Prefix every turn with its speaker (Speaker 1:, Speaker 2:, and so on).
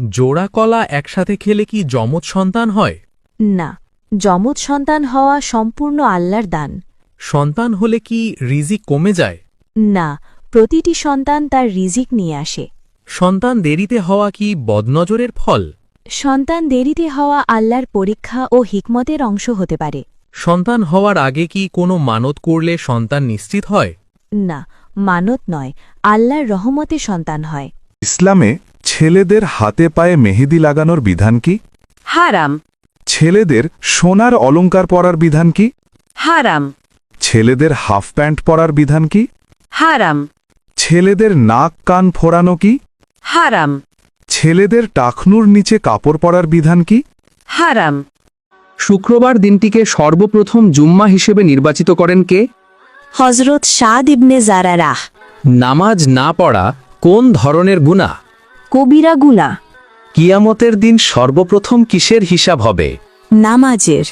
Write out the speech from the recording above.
Speaker 1: জোড়া কলা একসাথে খেলে কি যমজ সন্তান হয়?
Speaker 2: না, যমজ সন্তান হওয়া সম্পূর্ণ আল্লাহর দান।
Speaker 1: সন্তান হলে কি রিজিক কমে যায়?
Speaker 2: না, প্রতিটি সন্তান তার রিজিক নিয়ে আসে।
Speaker 1: সন্তান দেরিতে হওয়া কি বদনজরের ফল?
Speaker 2: সন্তান দেরিতে হওয়া আল্লাহর পরীক্ষা ও হিকমতের অংশ হতে পারে।
Speaker 1: সন্তান হওয়ার আগে কি কোনো মানত করলে সন্তান নিশ্চিত হয়?
Speaker 2: না, মানত নয়, আল্লাহর রহমতে সন্তান হয়।
Speaker 3: ইসলামে ছেলেদের হাতে পায়ে মেহেদি লাগানোর বিধান কি?
Speaker 4: হারাম।
Speaker 3: ছেলেদের সোনার অলংকার পরার বিধান কি?
Speaker 4: হারাম।
Speaker 3: ছেলেদের হাফ প্যান্ট পরার বিধান কি?
Speaker 4: হারাম।
Speaker 3: ছেলেদের নাক কান ফোড়ানো কি?
Speaker 4: হারাম।
Speaker 3: ছেলেদের টাকনুর নিচে কাপড় পরার বিধান কি?
Speaker 4: হারাম।
Speaker 5: শুক্রবার দিনটিকে সর্বপ্রথম জুম্মা হিসেবে নির্বাচিত করেন কে?
Speaker 2: হজরত সাদ ইবনে জারারাহ।
Speaker 5: নামাজ না পড়া কোন ধরনের গুনাহ?
Speaker 2: কবিরা গুনাহ।
Speaker 5: কিয়ামতের দিন সর্বপ্রথম কিসের হিসাব হবে?
Speaker 2: নামাজের।